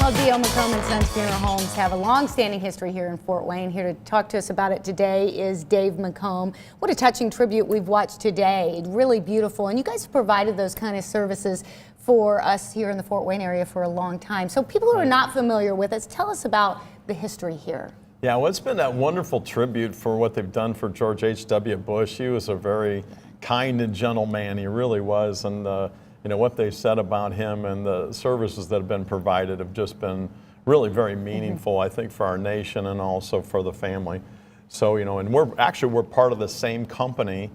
Well, D.O. McComb and Sons Funeral Homes have a long-standing history here in Fort Wayne. Here to talk to us about it today is Dave McComb. What a touching tribute we've watched today. Really beautiful. And you guys have provided those kind of services for us here in the Fort Wayne area for a long time. So people who are not familiar with us, tell us about the history here. Yeah, well, it's been that wonderful tribute for what they've done for George H.W. Bush. He was a very kind and gentle man. He really was. And you know, what they said about him and the services that have been provided have just been really very meaningful, I think, for our nation and also for the family. So, you know, and we're part of the same company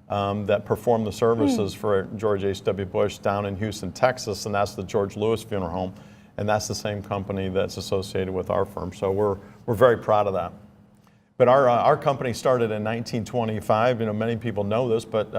that performed the services for George H.W. Bush down in Houston, Texas, and that's the George Lewis Funeral Home. And that's the same company that's associated with our firm. So we're very proud of that. But our company started in 1925. You know, many people know this, but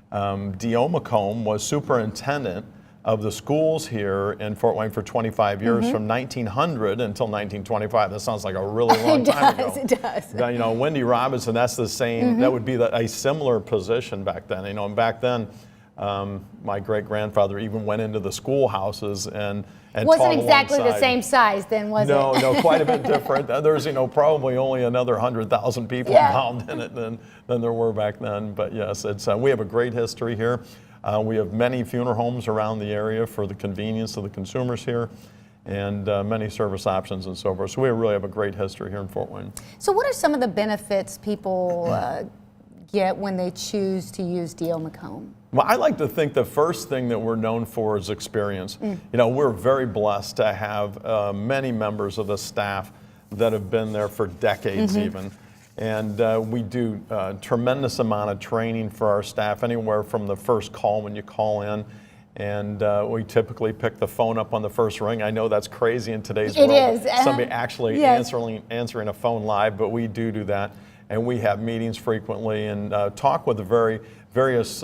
D.O. McComb was superintendent of the schools here in Fort Wayne for 25 years, from 1900 until 1925. That sounds like a really long time ago. It does. You know, Wendy Robinson, that's the same, that would be a similar position back then. You know, and back then, my great-grandfather even went into the schoolhouses and wasn't taught exactly alongside. the same size then, was it? No, quite a bit different. There's, you know, probably only another 100,000 people involved in it than there were back then. But yes, it's we have a great history here. We have many funeral homes around the area for the convenience of the consumers here, and many service options and so forth. So we really have a great history here in Fort Wayne. So what are some of the benefits people get when they choose to use D.O. McComb? Well, I like to think the first thing that we're known for is experience. You know, we're very blessed to have many members of the staff that have been there for decades even. And we do a tremendous amount of training for our staff, anywhere from the first call when you call in. And we typically pick the phone up on the first ring. I know that's crazy in today's world. It is. Somebody actually answering a phone live, but we do that. And we have meetings frequently and talk with the various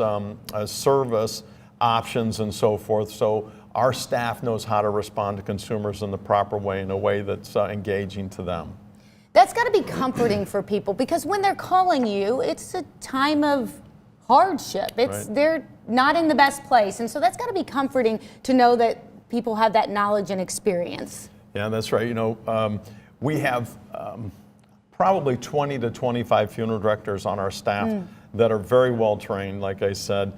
service options and so forth. So our staff knows how to respond to consumers in the proper way, in a way that's engaging to them. That's got to be comforting for people, because when they're calling you, it's a time of hardship. They're not in the best place. And so that's got to be comforting to know that people have that knowledge and experience. Yeah, that's right. You know, we have probably 20 to 25 funeral directors on our staff that are very well trained, like I said.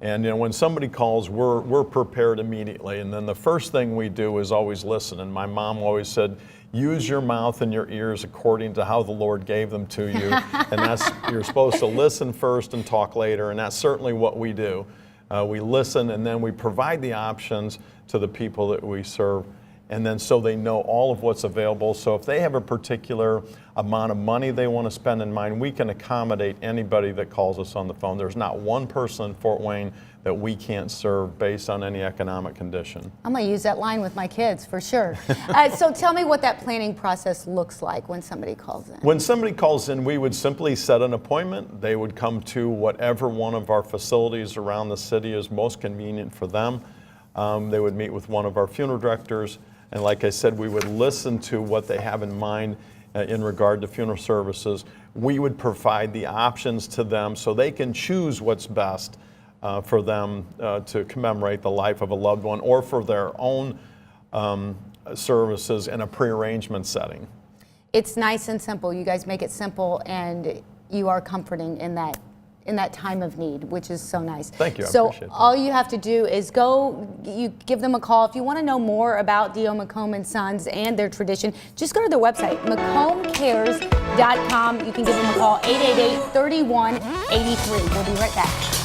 And you know, when somebody calls, we're prepared immediately. And then the first thing we do is always listen. And my mom always said, use your mouth and your ears according to how the Lord gave them to you. And that's, you're supposed to listen first and talk later. And that's certainly what we do. We listen, and then we provide the options to the people that we serve. And then so they know all of what's available. So if they have a particular amount of money they want to spend in mind, we can accommodate anybody that calls us on the phone. There's not one person in Fort Wayne that we can't serve based on any economic condition. I'm going to use that line with my kids for sure. So tell me what that planning process looks like when somebody calls in. When somebody calls in, we would simply set an appointment. They would come to whatever one of our facilities around the city is most convenient for them. They would meet with one of our funeral directors. And like I said, we would listen to what they have in mind in regard to funeral services. We would provide the options to them so they can choose what's best for them to commemorate the life of a loved one, or for their own services in a prearrangement setting. It's nice and simple. You guys make it simple, and you are comforting in that time of need, which is so nice. Thank you. I so appreciate that. All you have to do is you give them a call. If you want to know more about D.O. McComb and Sons and their tradition, just go to their website, McCombcares.com. You can give them a call, 888-3183. We'll be right back.